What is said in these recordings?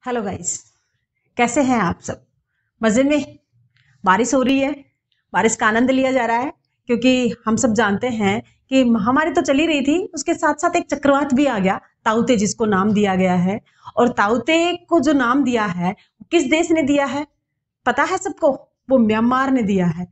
Hello guys, कैसे हैं आप सब? मजे में? बारिश हो रही है, बारिश का आनंद लिया जा रहा है क्योंकि हम सब जानते हैं कि महामारी तो चली रही थी, उसके साथ साथ एक चक्रवात भी आ गया, ताउते जिसको नाम दिया गया है। और ताउते को जो नाम दिया है, किस देश ने दिया है पता है सबको? वो म्यांमार ने दिया है।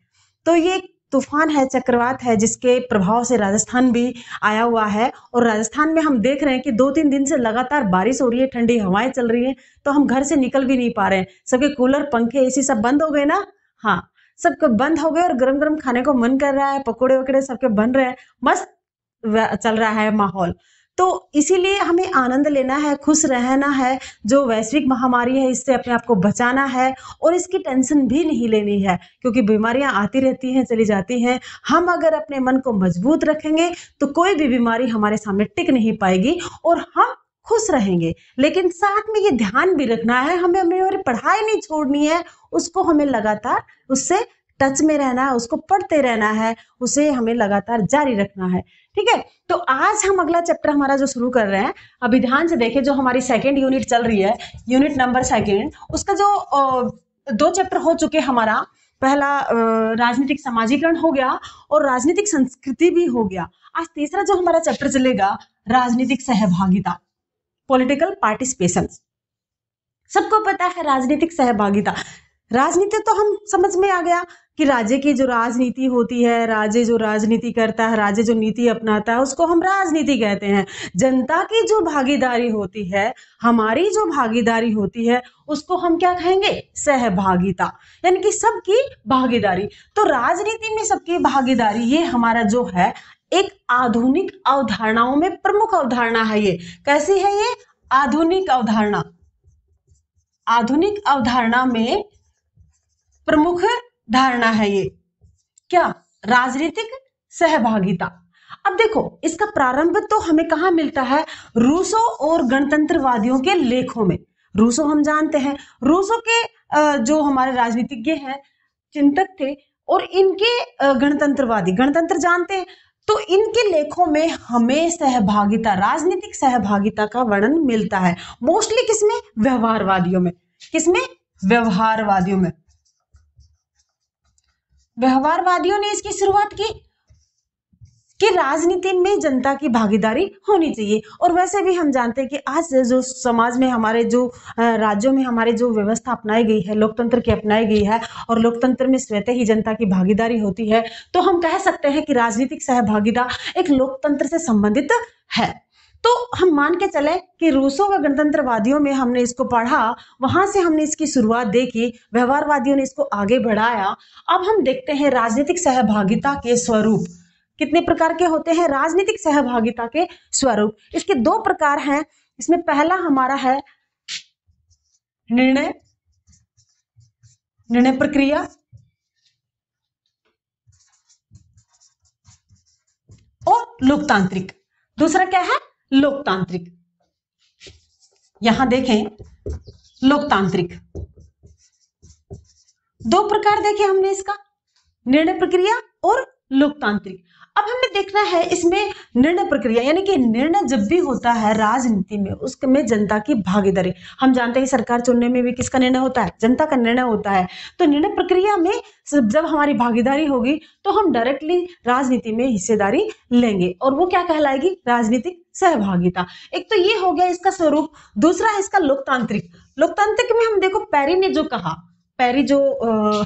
तो ये एक तूफान है, चक्रवात है, जिसके प्रभाव से राजस्थान भी आया हुआ है। और राजस्थान में हम देख रहे हैं कि 2-3 दिन से लगातार बारिश हो रही है, ठंडी हवाएं चल रही हैं, तो हम घर से निकल भी नहीं पा रहे हैं। सबके कूलर, पंखे, एसी सब बंद हो गए ना। हाँ, सबके बंद हो गए और गरम गरम खाने को मन कर रहा है, पकोड़े वकोड़े सबके बन रहे हैं, मस्त चल रहा है माहौल। तो इसीलिए हमें आनंद लेना है, खुश रहना है। जो वैश्विक महामारी है, इससे अपने आप को बचाना है और इसकी टेंशन भी नहीं लेनी है, क्योंकि बीमारियां आती रहती हैं, चली जाती हैं। हम अगर अपने मन को मजबूत रखेंगे तो कोई भी बीमारी हमारे सामने टिक नहीं पाएगी और हम खुश रहेंगे। लेकिन साथ में ये ध्यान भी रखना है, हमें हमारी पढ़ाई नहीं छोड़नी है, उसको हमें लगातार उससे टच में रहना है, उसको पढ़ते रहना है, उसे हमें लगातार जारी रखना है। ठीक है, तो आज हम अगला चैप्टर हमारा जो शुरू कर रहे हैं, अभी ध्यान से देखें, जो हमारी सेकेंड यूनिट चल रही है, यूनिट नंबर सेकेंड, उसका जो 2 चैप्टर हो चुके हमारा। पहला राजनीतिक समाजीकरण हो गया और राजनीतिक संस्कृति भी हो गया। आज तीसरा जो हमारा चैप्टर चलेगा, राजनीतिक सहभागिता, पॉलिटिकल पार्टिसिपेशन। सबको पता है राजनीतिक सहभागिता, राजनीति तो हम समझ में आ गया कि राज्य की जो राजनीति होती है, राज्य जो राजनीति करता है, राज्य जो नीति अपनाता है, उसको हम राजनीति कहते हैं। जनता की जो भागीदारी होती है, हमारी जो भागीदारी होती है, उसको हम क्या कहेंगे? सहभागिता, यानी कि सबकी भागीदारी। तो राजनीति में सबकी भागीदारी, ये हमारा जो है एक आधुनिक अवधारणाओं में प्रमुख अवधारणा है। ये कैसी है? ये आधुनिक अवधारणा, आधुनिक अवधारणा में प्रमुख धारणा है ये। क्या? राजनीतिक सहभागिता। अब देखो, इसका प्रारंभ तो हमें कहां मिलता है? रूसो और गणतंत्रवादियों के लेखों में। रूसो हम जानते हैं, रूसो के जो हमारे राजनीतिज्ञ हैं, चिंतक थे, और इनके गणतंत्रवादी, गणतंत्र जानते हैं, तो इनके लेखों में हमें सहभागिता, राजनीतिक सहभागिता का वर्णन मिलता है। मोस्टली किसमें? व्यवहारवादियों में। किसमें? व्यवहारवादियों में। व्यवहारवादियों ने इसकी शुरुआत की कि राजनीति में जनता की भागीदारी होनी चाहिए। और वैसे भी हम जानते हैं कि आज जो समाज में, हमारे जो राज्यों में हमारे जो व्यवस्था अपनाई गई है, लोकतंत्र की अपनाई गई है, और लोकतंत्र में स्वतः ही जनता की भागीदारी होती है, तो हम कह सकते हैं कि राजनीतिक सहभागिता एक लोकतंत्र से संबंधित है। तो हम मान के चले कि रूसो व गणतंत्रवादियों में हमने इसको पढ़ा, वहां से हमने इसकी शुरुआत देखी, व्यवहारवादियों ने इसको आगे बढ़ाया। अब हम देखते हैं राजनीतिक सहभागिता के स्वरूप कितने प्रकार के होते हैं। राजनीतिक सहभागिता के स्वरूप, इसके 2 प्रकार हैं। इसमें पहला हमारा है निर्णय, निर्णय प्रक्रिया, और लोकतांत्रिक। दूसरा क्या है? लोकतांत्रिक। यहां देखें, लोकतांत्रिक 2 प्रकार देखे हमने इसका, निर्णय प्रक्रिया और लोकतांत्रिक। अब हमें देखना है इसमें निर्णय प्रक्रिया, यानी कि निर्णय जब भी होता है राजनीति में, उसमें जनता की भागीदारी। हम जानते हैं सरकार चुनने में भी किसका निर्णय होता है? जनता का निर्णय होता है। तो निर्णय प्रक्रिया में जब हमारी भागीदारी होगी तो हम डायरेक्टली राजनीति में हिस्सेदारी लेंगे, और वो क्या कहलाएगी? राजनीतिक सहभागिता। एक तो ये हो गया इसका स्वरूप। दूसरा है इसका लोकतांत्रिक। लोकतांत्रिक में हम देखो, पेरी ने जो कहा, पेरी जो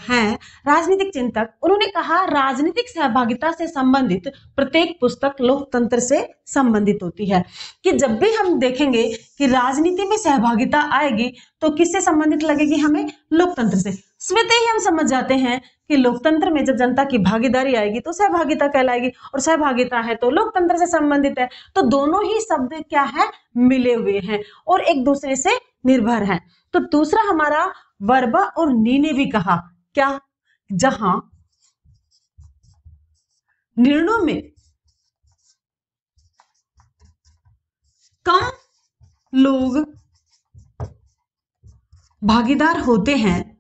हैं राजनीतिक चिंतक, उन्होंने कहा राजनीतिक सहभागिता से संबंधित प्रत्येक पुस्तक लोकतंत्र से संबंधित होती है। कि जब भी हम देखेंगे कि राजनीति में सहभागिता आएगी तो किससे संबंधित लगेगी? हमें लोकतंत्र से। स्वतः ही हम समझ जाते हैं कि लोकतंत्र में जब जनता की भागीदारी आएगी तो सहभागिता कहलाएगी, और सहभागिता है तो लोकतंत्र से संबंधित है। तो दोनों ही शब्द क्या है? मिले हुए हैं और एक दूसरे से निर्भर हैं। तो दूसरा हमारा वर्बा और नी ने भी कहा, क्या? जहां निर्णयों में कम लोग भागीदार होते हैं,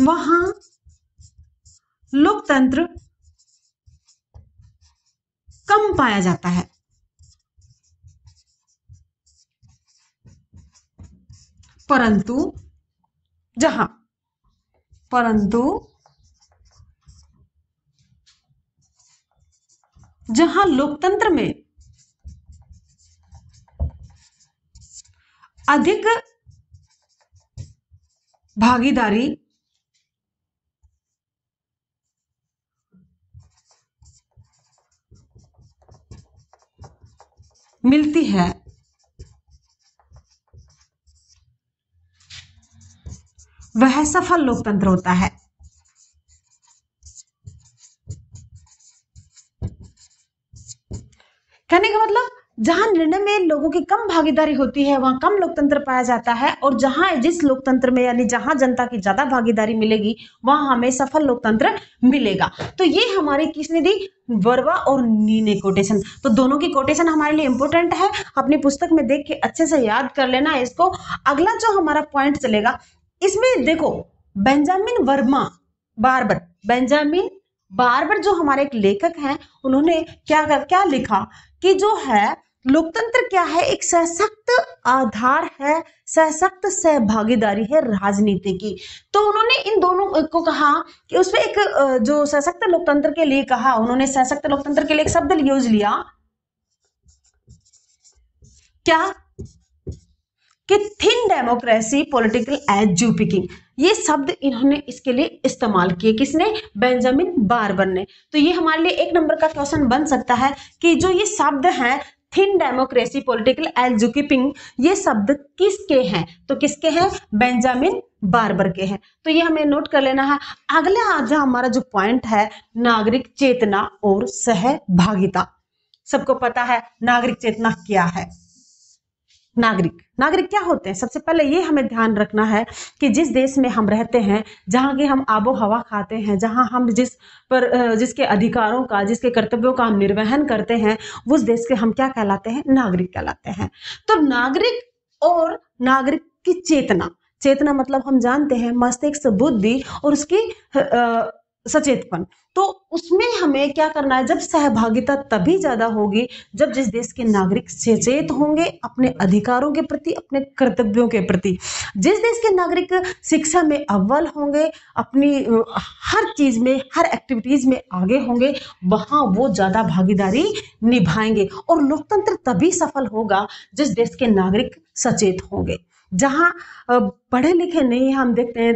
वहां लोकतंत्र कम पाया जाता है। परंतु जहां लोकतंत्र में अधिक भागीदारी मिलती है, वह सफल लोकतंत्र होता है। कहने का मतलब जहां निर्णय में लोगों की कम भागीदारी होती है वहां कम लोकतंत्र पाया जाता है, और जहां जिस लोकतंत्र में यानी जहां जनता की ज्यादा भागीदारी मिलेगी वहां हमें सफल लोकतंत्र मिलेगा। तो ये हमारी किसने दी? वर्वा और नी ने कोटेशन। तो दोनों की कोटेशन हमारे लिए इंपॉर्टेंट है, अपनी पुस्तक में देख के अच्छे से याद कर लेना इसको। अगला जो हमारा पॉइंट चलेगा इसमें देखो, बेंजामिन बार्बर जो हमारे एक लेखक हैं, उन्होंने क्या लिखा कि जो है लोकतंत्र क्या है? एक सशक्त आधार है, सशक्त सहभागीदारी है राजनीति की। तो उन्होंने इन दोनों को कहा कि उसमें एक जो सशक्त लोकतंत्र के लिए कहा, उन्होंने सशक्त लोकतंत्र के लिए एक शब्द यूज लिया क्या कि थिन डेमोक्रेसी पॉलिटिकल एजुकेटिंग। ये शब्द इन्होंने इसके लिए इस्तेमाल किए, किसने? बेंजामिन बार्बर ने। तो ये हमारे लिए एक नंबर का क्वेश्चन बन सकता है कि जो ये शब्द हैं थिन डेमोक्रेसी पॉलिटिकल एजुकेटिंग, ये शब्द किसके हैं? तो किसके हैं? बेंजामिन बार्बर के हैं। तो ये हमें नोट कर लेना है। अगला आज हमारा जो पॉइंट है, नागरिक चेतना और सहभागिता। सबको पता है नागरिक चेतना क्या है। नागरिक क्या होते हैं? सबसे पहले ये हमें ध्यान रखना है कि जिस देश में हम रहते हैं, जहाँ की हम आबो हवा खाते हैं, जहाँ हम जिसके अधिकारों का, जिसके कर्तव्यों का हम निर्वहन करते हैं, उस देश के हम क्या कहलाते हैं? नागरिक कहलाते हैं। तो नागरिक और नागरिक की चेतना मतलब हम जानते हैं मस्तिष्क, बुद्धि और उसकी सचेतपन। तो उसमें हमें क्या करना है? जब सहभागिता तभी ज्यादा होगी जब जिस देश के नागरिक सचेत होंगे अपने अधिकारों के प्रति, अपने कर्तव्यों के प्रति। जिस देश के नागरिक शिक्षा में अव्वल होंगे, अपनी हर चीज में, हर एक्टिविटीज में आगे होंगे, वहां वो ज्यादा भागीदारी निभाएंगे। और लोकतंत्र तभी सफल होगा जिस देश के नागरिक सचेत होंगे। जहां पढ़े लिखे नहीं, हम देखते हैं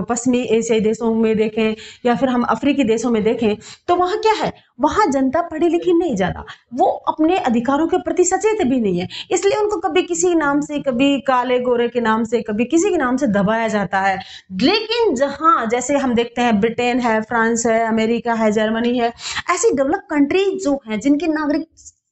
पश्चिमी एशियाई देशों में देखें या फिर हम अफ्रीकी देशों में देखें, तो वहां क्या है? वहां जनता पढ़ी लिखी नहीं ज्यादा, वो अपने अधिकारों के प्रति सचेत भी नहीं है, इसलिए उनको कभी किसी नाम से, कभी काले गोरे के नाम से, कभी किसी के नाम से दबाया जाता है। लेकिन जहां जैसे हम देखते हैं ब्रिटेन है, फ्रांस है, अमेरिका है, जर्मनी है, ऐसी डेवलप कंट्रीज जो हैं जिनके नागरिक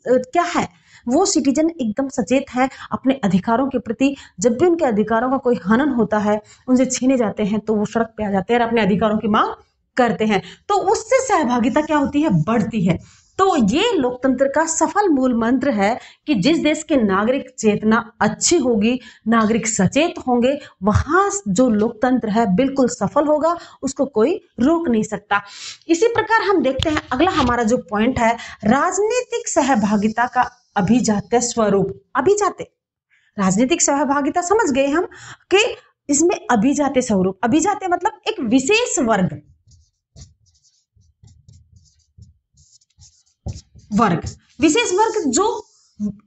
क्या है, वो सिटीजन एकदम सचेत हैं अपने अधिकारों के प्रति। जब भी उनके अधिकारों का कोई हनन होता है, उनसे छीने जाते हैं, तो वो सड़क पे आ जाते हैं और अपने अधिकारों की मांग करते हैं। तो उससे सहभागिता क्या होती है? बढ़ती है। तो ये लोकतंत्र का सफल मूल मंत्र है कि जिस देश के नागरिक चेतना अच्छी होगी, नागरिक सचेत होंगे, वहां जो लोकतंत्र है बिल्कुल सफल होगा, उसको कोई रोक नहीं सकता। इसी प्रकार हम देखते हैं अगला हमारा जो पॉइंट है, राजनीतिक सहभागिता का अभिजात्य स्वरूप। राजनीतिक सहभागिता समझ गए हम कि इसमें अभिजात्य स्वरूप, अभिजात्य मतलब एक विशेष वर्ग जो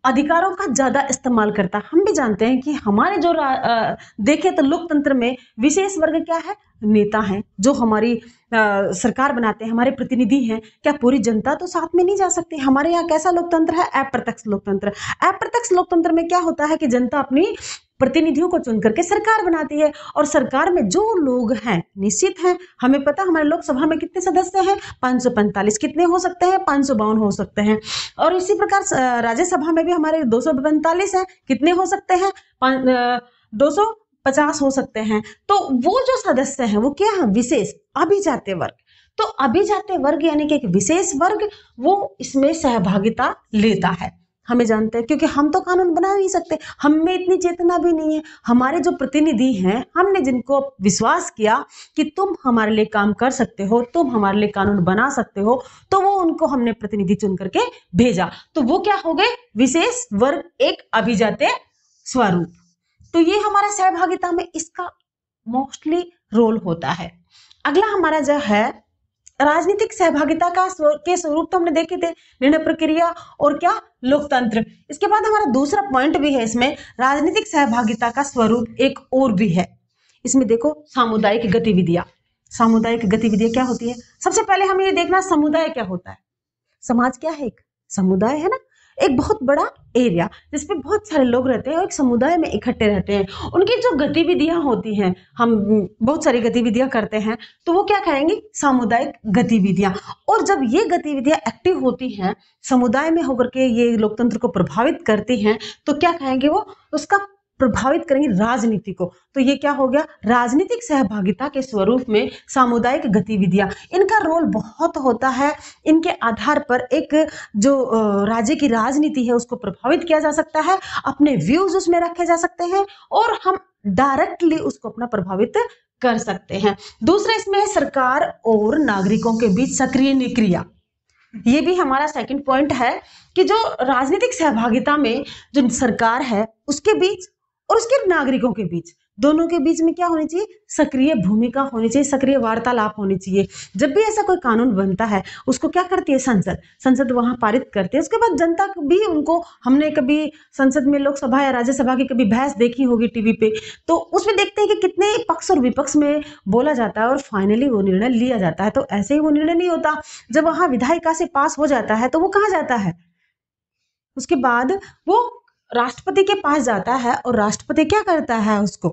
अधिकारों का ज्यादा इस्तेमाल करता है। हम भी जानते हैं कि हमारे जो देखें तो लोकतंत्र में विशेष वर्ग क्या है? नेता हैं, जो हमारी सरकार बनाते हैं, हमारे प्रतिनिधि हैं। क्या पूरी जनता तो साथ में नहीं जा सकती? हमारे यहाँ कैसा लोकतंत्र है? अप्रत्यक्ष लोकतंत्र। अप्रत्यक्ष लोकतंत्र में क्या होता है कि जनता अपनी प्रतिनिधियों को चुन करके सरकार बनाती है, और सरकार में जो लोग हैं निश्चित हैं, हमें पता हमारे लोकसभा में कितने सदस्य हैं? 545। कितने हो सकते हैं? 552 हो सकते हैं। और इसी प्रकार राज्यसभा में भी हमारे 245 हैं। कितने हो सकते हैं? 250 हो सकते हैं। तो वो जो सदस्य हैं वो क्या है? विशेष अभिजात्य वर्ग। तो अभिजात्य वर्ग यानी कि एक विशेष वर्ग, वो इसमें सहभागिता लेता है। हमें जानते हैं, क्योंकि हम तो कानून बना नहीं सकते, हम में इतनी चेतना भी नहीं है। हमारे जो प्रतिनिधि हैं, हमने जिनको विश्वास किया कि तुम हमारे लिए काम कर सकते हो, तुम हमारे लिए कानून बना सकते हो, तो वो उनको हमने प्रतिनिधि चुन करके भेजा। तो वो क्या हो गए? विशेष वर्ग, एक अभिजात्य स्वरूप। तो ये हमारा सहभागिता में इसका मोस्टली रोल होता है। अगला हमारा जो है राजनीतिक सहभागिता के स्वरूप तो हमने देखे थे, निर्णय प्रक्रिया और क्या, लोकतंत्र। इसके बाद हमारा दूसरा पॉइंट भी है इसमें, राजनीतिक सहभागिता का स्वरूप एक और भी है। इसमें देखो, सामुदायिक गतिविधियां। सामुदायिक गतिविधियां क्या होती है? सबसे पहले हमें ये देखना समुदाय क्या होता है। समाज क्या है? एक समुदाय है ना, एक बहुत बड़ा एरिया जिसपे बहुत सारे लोग रहते हैं और एक समुदाय में इकट्ठे रहते हैं। उनकी जो गतिविधियां होती हैं, हम बहुत सारी गतिविधियां करते हैं, तो वो क्या कहेंगे? सामुदायिक गतिविधियां। और जब ये गतिविधियां एक्टिव होती हैं, समुदाय में होकर के ये लोकतंत्र को प्रभावित करती हैं, तो क्या कहेंगे? वो उसका प्रभावित करेंगे राजनीति को। तो ये क्या हो गया? राजनीतिक सहभागिता के स्वरूप में सामुदायिक गतिविधियां, इनका रोल बहुत होता है। इनके आधार पर एक जो राज्य की राजनीति है उसको प्रभावित किया जा सकता है, अपने व्यूज उसमें रखे जा सकते हैं और हम डायरेक्टली उसको अपना प्रभावित कर सकते हैं। दूसरा इसमें है सरकार और नागरिकों के बीच सक्रिय निक्रिया। ये भी हमारा सेकंड पॉइंट है कि जो राजनीतिक सहभागिता में जो सरकार है उसके बीच और उसके नागरिकों के बीच, दोनों के बीच में क्या होनी चाहिए? सक्रिय भूमिका होनी चाहिए, सक्रिय वार्तालाप होनी चाहिए। जब भी ऐसा कोई कानून बनता है उसको क्या करती है? संसद वहां पारित करती है। उसके बाद जनता भी उनको, हमने कभी संसद में लोकसभा या राज्यसभा की कभी बहस देखी होगी टीवी पे, तो उसमें देखते हैं कि कितने पक्ष और विपक्ष में बोला जाता है और फाइनली वो निर्णय लिया जाता है। तो ऐसे ही वो निर्णय नहीं होता। जब वहां विधायिका से पास हो जाता है तो वो कहाँ जाता है? उसके बाद वो राष्ट्रपति के पास जाता है और राष्ट्रपति क्या करता है? उसको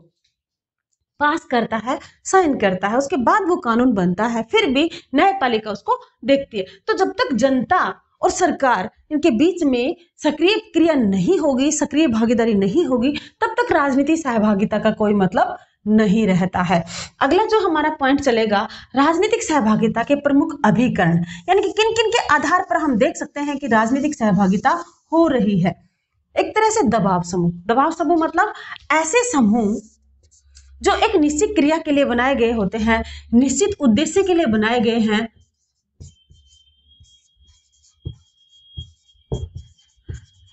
पास करता है, साइन करता है, उसके बाद वो कानून बनता है। फिर भी न्यायपालिका उसको देखती है। तो जब तक जनता और सरकार इनके बीच में सक्रिय क्रिया नहीं होगी, सक्रिय भागीदारी नहीं होगी, तब तक राजनीति सहभागिता का कोई मतलब नहीं रहता है। अगला जो हमारा पॉइंट चलेगा, राजनीतिक सहभागिता के प्रमुख अभिकरण, यानी कि किन किन के आधार पर हम देख सकते हैं कि राजनीतिक सहभागिता हो रही है। एक तरह से दबाव समूह। दबाव समूह मतलब ऐसे समूह जो एक निश्चित क्रिया के लिए बनाए गए होते हैं, निश्चित उद्देश्य के लिए बनाए गए हैं,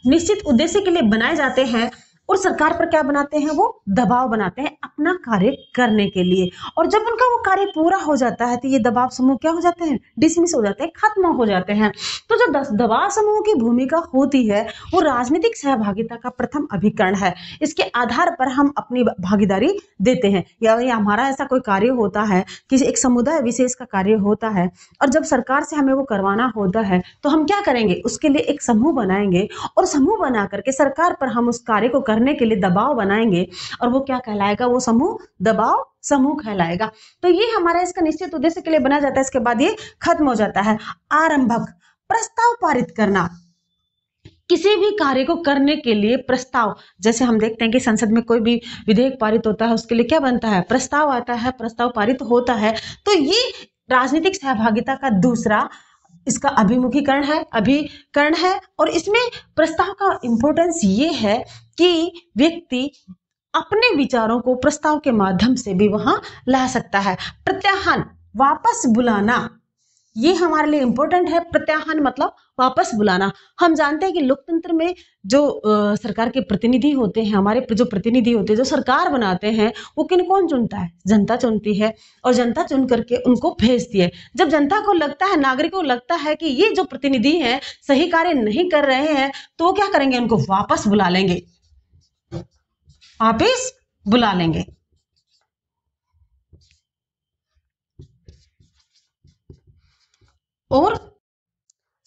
निश्चित उद्देश्य के लिए बनाए जाते हैं और सरकार पर क्या बनाते हैं? वो दबाव बनाते हैं अपना कार्य करने के लिए। और जब उनका वो कार्य पूरा हो जाता है तो ये दबाव समूह क्या हो जाते हैं? डिसमिस हो जाते हैं, खत्म हो जाते हैं। तो जो दबाव समूह की भूमिका होती है वो राजनीतिक सहभागिता का प्रथम अभिकरण है। इसके आधार पर हम अपनी भागीदारी देते हैं, या हमारा ऐसा कोई कार्य होता है, किसी एक समुदाय विशेष का कार्य होता है और जब सरकार से हमें वो करवाना होता है तो हम क्या करेंगे? उसके लिए एक समूह बनाएंगे और समूह बना करके सरकार पर हम उस कार्य को करने के लिए दबाव बनाएंगे और वो क्या कहलाएगा? वो समूह दबाव समूह कहलाएगा। तो ये हमारा इसका निश्चित उद्देश्य के लिए बना जाता है, इसके बाद ये खत्म हो जाता है। आरंभक, प्रस्ताव पारित करना, किसी भी कार्य को करने के लिए प्रस्ताव, जैसे हम देखते हैं कि संसद में कोई भी विधेयक पारित होता है उसके लिए क्या बनता है? प्रस्ताव आता है, प्रस्ताव पारित होता है। तो ये राजनीतिक सहभागिता का दूसरा इसका अभिकरण है और इसमें प्रस्ताव का इंपॉर्टेंस ये है कि व्यक्ति अपने विचारों को प्रस्ताव के माध्यम से भी वहां ला सकता है। प्रत्याहन, वापस बुलाना, ये हमारे लिए इंपॉर्टेंट है। प्रत्याहन मतलब वापस बुलाना। हम जानते हैं कि लोकतंत्र में जो सरकार के प्रतिनिधि होते हैं, हमारे जो प्रतिनिधि होते हैं, जो सरकार बनाते हैं, वो कौन चुनता है? जनता चुनती है और जनता चुन करके उनको भेजती है। जब जनता को लगता है, नागरिकों को लगता है कि ये जो प्रतिनिधि हैं सही कार्य नहीं कर रहे हैं, तो वो क्या करेंगे? उनको वापस बुला लेंगे, वापस बुला लेंगे। और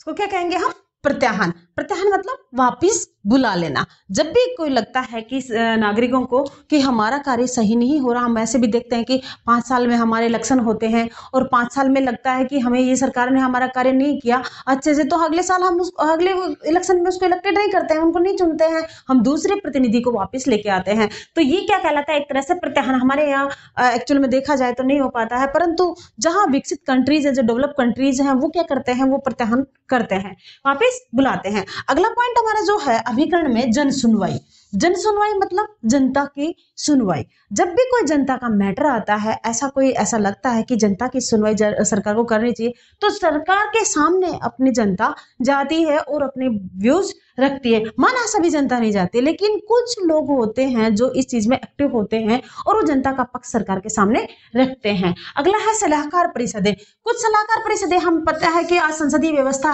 इसको क्या कहेंगे हम? प्रत्याहन। प्रत्याहन मतलब वापस बुला लेना। जब भी कोई लगता है कि नागरिकों को कि हमारा कार्य सही नहीं हो रहा, हम ऐसे भी देखते हैं कि 5 साल में हमारे इलेक्शन होते हैं और 5 साल में लगता है कि हमें ये सरकार ने हमारा कार्य नहीं किया अच्छे से, तो अगले साल हम अगले इलेक्शन में उसको इलेक्टेड नहीं करते हैं, उनको नहीं चुनते हैं, हम दूसरे प्रतिनिधि को वापस लेके आते हैं। तो ये क्या कहलाता है? एक तरह से प्रत्याहन। हमारे यहाँ एक्चुअल में देखा जाए तो नहीं हो पाता है, परंतु जहाँ विकसित कंट्रीज है, जो डेवलप कंट्रीज हैं, वो क्या करते हैं? वो प्रत्याहन करते हैं, वापस बुलाते हैं। अगला पॉइंट हमारा जो है अभिकरण में जन सुनवाई। जन सुनवाई मतलब जनता की सुनवाई। जब भी कोई जनता का मैटर आता है, ऐसा लगता है कि जनता की सुनवाई सरकार को करनी चाहिए, तो सरकार के सामने अपनी जनता जाती है और अपने व्यूज रखती है। माना सभी जनता नहीं जाती, लेकिन कुछ लोग होते हैं जो इस चीज में एक्टिव होते हैं और वो जनता का पक्ष सरकार के सामने रखते हैं। अगला है सलाहकार परिषदें। कुछ सलाहकार परिषदें, हम पता है कि आज संसदीय व्यवस्था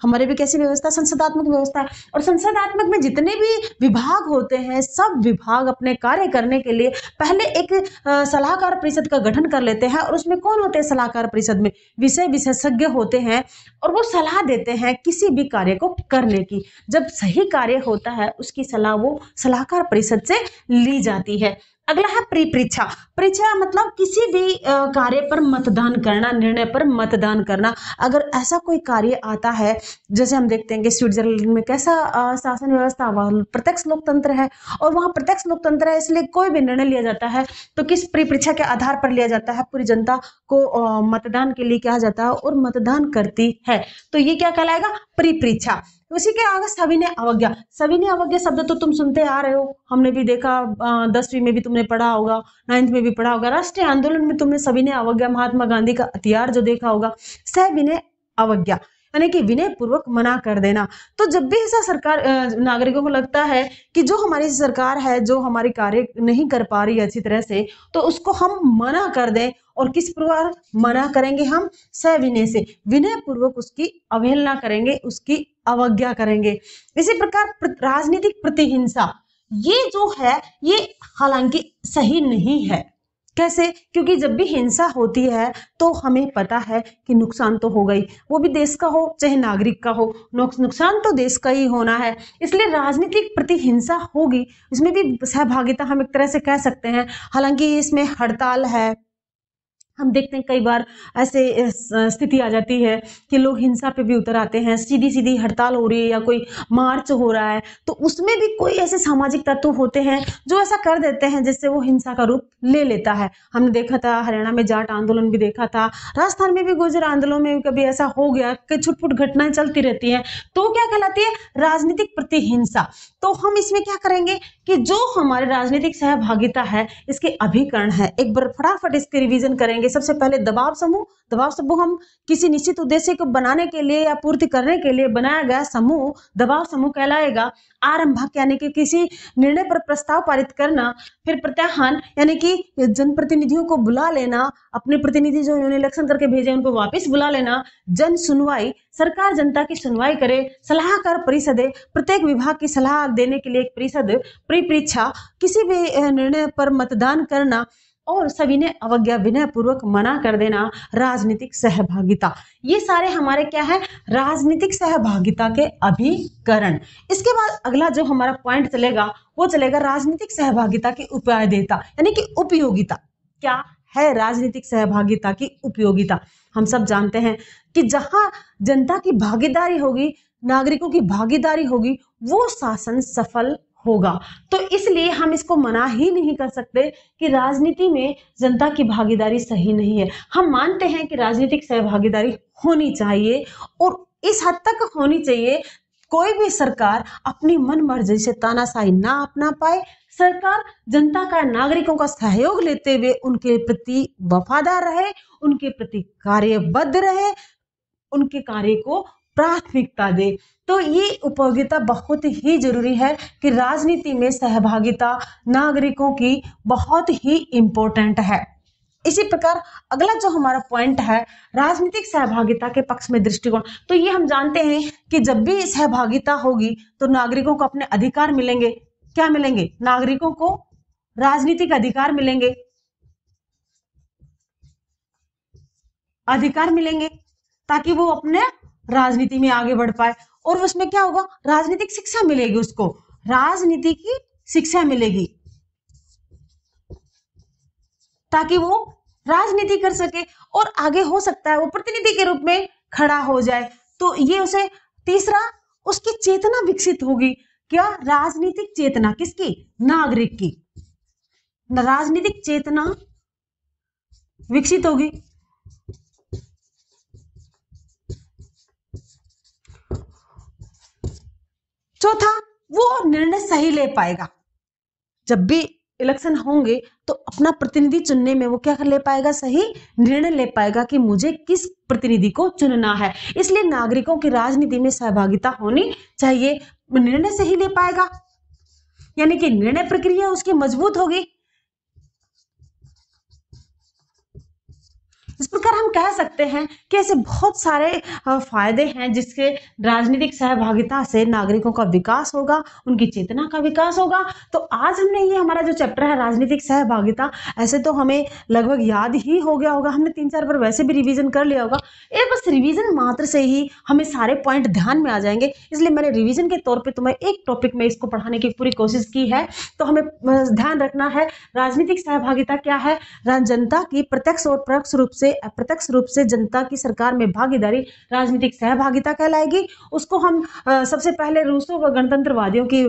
हमारे भी कैसी व्यवस्था, संसदात्मक व्यवस्था है। और संसदात्मक में जितने भी विभाग होते हैं, सब विभाग अपने कार्य करने के लिए पहले एक सलाहकार परिषद का गठन कर लेते हैं। और उसमें कौन होते हैं सलाहकार परिषद में? विषय विशेषज्ञ होते हैं और वो सलाह देते हैं किसी भी कार्य को करने की। जब सही कार्य होता है उसकी सलाह वो सलाहकार परिषद से ली जाती है। अगला है परीक्षा। परीक्षा मतलब किसी भी कार्य पर मतदान करना, निर्णय पर मतदान करना। अगर ऐसा कोई कार्य आता है, जैसे हम देखते हैं कि स्विट्जरलैंड में कैसा शासन व्यवस्था, वह प्रत्यक्ष लोकतंत्र है और वहाँ प्रत्यक्ष लोकतंत्र है, इसलिए कोई भी निर्णय लिया जाता है तो किस परीक्षा के आधार पर लिया जाता है? पूरी जनता को मतदान के लिए कहा जाता है और मतदान करती है, तो ये क्या कहलाएगा? परीक्षा। उसी के आगे सविनय अवज्ञा। सविनय अवज्ञा शब्द तो तुम सुनते आ रहे हो, हमने भी देखा, 10वीं में भी तुमने पढ़ा होगा, 9th में भी पढ़ा होगा। राष्ट्रीय आंदोलन में तुमने सविनय अवज्ञा, महात्मा गांधी का हथियार जो देखा होगा, सविनय अवज्ञा यानी कि विनय पूर्वक मना कर देना। तो जब भी ऐसा सरकार नागरिकों को लगता है कि जो हमारी सरकार है, जो हमारी कार्य नहीं कर पा रही है अच्छी तरह से, तो उसको हम मना कर दें। और किस प्रकार मना करेंगे? हम सविनय से, विनय पूर्वक उसकी अवहेलना करेंगे, उसकी अवज्ञा करेंगे। इसी प्रकार राजनीतिक प्रतिहिंसा, ये जो है ये हालांकि सही नहीं है। कैसे? क्योंकि जब भी हिंसा होती है तो हमें पता है कि नुकसान तो होगा ही, वो भी देश का हो चाहे नागरिक का हो, नुकसान तो देश का ही होना है। इसलिए राजनीतिक प्रतिहिंसा होगी, इसमें भी सहभागिता हम एक तरह से कह सकते हैं। हालांकि इसमें हड़ताल है, हम देखते हैं कई बार ऐसे स्थिति आ जाती है कि लोग हिंसा पे भी उतर आते हैं, सीधी सीधी हड़ताल हो रही है या कोई मार्च हो रहा है, तो उसमें भी कोई ऐसे सामाजिक तत्व होते हैं जो ऐसा कर देते हैं जिससे वो हिंसा का रूप ले लेता है। हमने देखा था हरियाणा में जाट आंदोलन भी देखा था, राजस्थान में भी गुर्जर आंदोलन में कभी ऐसा हो गया कि छुटपुट घटनाएं चलती रहती हैं, तो क्या कहलाती है? राजनीतिक प्रतिहिंसा। तो हम इसमें क्या करेंगे कि जो हमारे राजनीतिक सहभागिता है, इसके अभिकरण है, एक बार फटाफट इसके रिवीजन करेंगे। सबसे पहले दबाव समूह। दबाव समूह हम किसी निश्चित उद्देश्य को बनाने के लिए या पूर्ति करने के लिए बनाया गया समूह दबाव समूह कहलाएगा। आरंभक यानी कि किसी निर्णय पर प्रस्ताव पारित करना। फिर प्रत्याहन यानी कि जनप्रतिनिधियों को बुला लेना, अपने प्रतिनिधि जो उन्होंने इलेक्शन करके भेजे उनको वापस बुला लेना। जन सुनवाई, सरकार जनता की सुनवाई करे। सलाहकार परिषदें, प्रत्येक विभाग की सलाह देने के लिए एक परिषद। परीक्षा, किसी भी निर्णय पर मतदान करना। और सविनय अवज्ञा, विनय पूर्वक मना कर देना। राजनीतिक सहभागिता, ये सारे हमारे क्या है? राजनीतिक सहभागिता के अभिकरण। इसके बाद अगला जो हमारा पॉइंट चलेगा वो चलेगा राजनीतिक सहभागिता की उपादेयता यानी कि उपयोगिता। क्या है राजनीतिक सहभागिता की उपयोगिता? हम सब जानते हैं कि जहां जनता की भागीदारी होगी, नागरिकों की भागीदारी होगी, वो शासन सफल होगा। तो इसलिए हम इसको मना ही नहीं कर सकते कि राजनीति में जनता की भागीदारी सही नहीं है। हम मानते हैं कि राजनीतिक सहभागीदारी होनी चाहिए और इस हद तक होनी चाहिए कोई भी सरकार अपनी मन मर्जी से तानाशाही ना अपना पाए। सरकार जनता का, नागरिकों का सहयोग लेते हुए उनके प्रति वफादार रहे, उनके प्रति कार्यबद्ध रहे, उनके कार्य को प्राथमिकता दे। तो ये उपयोगिता बहुत ही जरूरी है कि राजनीति में सहभागिता नागरिकों की बहुत ही इंपॉर्टेंट है। इसी प्रकार अगला जो हमारा पॉइंट है राजनीतिक सहभागिता के पक्ष में दृष्टिकोण। तो ये हम जानते हैं कि जब भी सहभागिता होगी तो नागरिकों को अपने अधिकार मिलेंगे। क्या मिलेंगे? नागरिकों को राजनीतिक अधिकार मिलेंगे, अधिकार मिलेंगे ताकि वो अपने राजनीति में आगे बढ़ पाए। और उसमें क्या होगा? राजनीतिक शिक्षा मिलेगी, उसको राजनीति की शिक्षा मिलेगी ताकि वो राजनीति कर सके और आगे हो सकता है वो प्रतिनिधि के रूप में खड़ा हो जाए। तो ये उसे तीसरा, उसकी चेतना विकसित होगी। क्या? राजनीतिक चेतना किसकी? नागरिक की राजनीतिक चेतना विकसित होगी। चौथा, वो निर्णय सही ले पाएगा। जब भी इलेक्शन होंगे तो अपना प्रतिनिधि चुनने में वो क्या कर ले पाएगा, सही निर्णय ले पाएगा कि मुझे किस प्रतिनिधि को चुनना है। इसलिए नागरिकों की राजनीति में सहभागिता होनी चाहिए। निर्णय सही ले पाएगा यानी कि निर्णय प्रक्रिया उसकी मजबूत होगी। इस प्रकार हम कह सकते हैं कि ऐसे बहुत सारे फायदे हैं जिसके राजनीतिक सहभागिता से नागरिकों का विकास होगा, उनकी चेतना का विकास होगा। तो आज हमने ये हमारा जो चैप्टर है राजनीतिक सहभागिता, ऐसे तो हमें लगभग याद ही हो गया होगा, हमने 3-4 बार वैसे भी रिवीजन कर लिया होगा। एक बस रिवीजन मात्र से ही हमें सारे पॉइंट ध्यान में आ जाएंगे, इसलिए मैंने रिवीजन के तौर पर तुम्हें एक टॉपिक में इसको पढ़ाने की पूरी कोशिश की है। तो हमें ध्यान रखना है राजनीतिक सहभागिता क्या है। जनता की प्रत्यक्ष और अप्रत्यक्ष रूप से जनता की सरकार में भागीदारी राजनीतिक सहभागिता कहलाएगी। उसको हम सबसे पहले रूसो व गणतंत्रवादियों की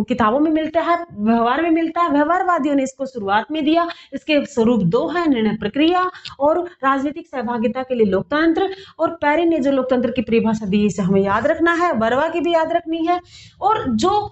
किताबों में मिलता है, व्यवहार में मिलता है। व्यवहारवादियों ने इसको शुरुआत में दिया। इसके स्वरूप 2 है, निर्णय प्रक्रिया और राजनीतिक सहभागिता के लिए लोकतंत्र। और पेरी ने जो लोकतंत्र की परिभाषा दी इसे हमें याद रखना है, बरवा की भी याद रखनी है। और जो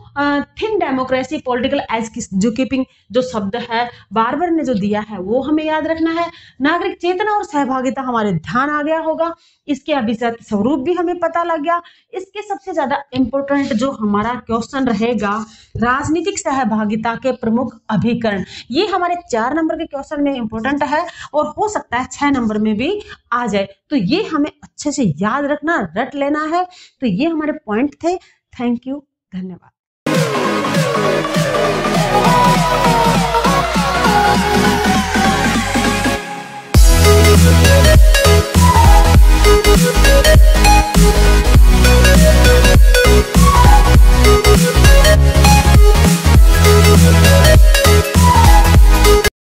थिन डेमोक्रेसी पॉलिटिकल एडजुकेटिंग जो शब्द है बार्बर ने जो दिया है वो हमें याद रखना है। नागरिक चेतना और सहभागिता हमारे ध्यान आ गया होगा, इसके अभिजात स्वरूप भी हमें पता लग गया। इसके सबसे ज्यादा इंपॉर्टेंट जो हमारा क्वेश्चन रहेगा राजनीतिक सहभागिता के प्रमुख अभिकरण, ये हमारे 4 नंबर के क्वेश्चन में इंपॉर्टेंट है और हो सकता है 6 नंबर में भी आ जाए। तो ये हमें अच्छे से याद रखना, रट लेना है। तो ये हमारे पॉइंट थे। थैंक यू, धन्यवाद।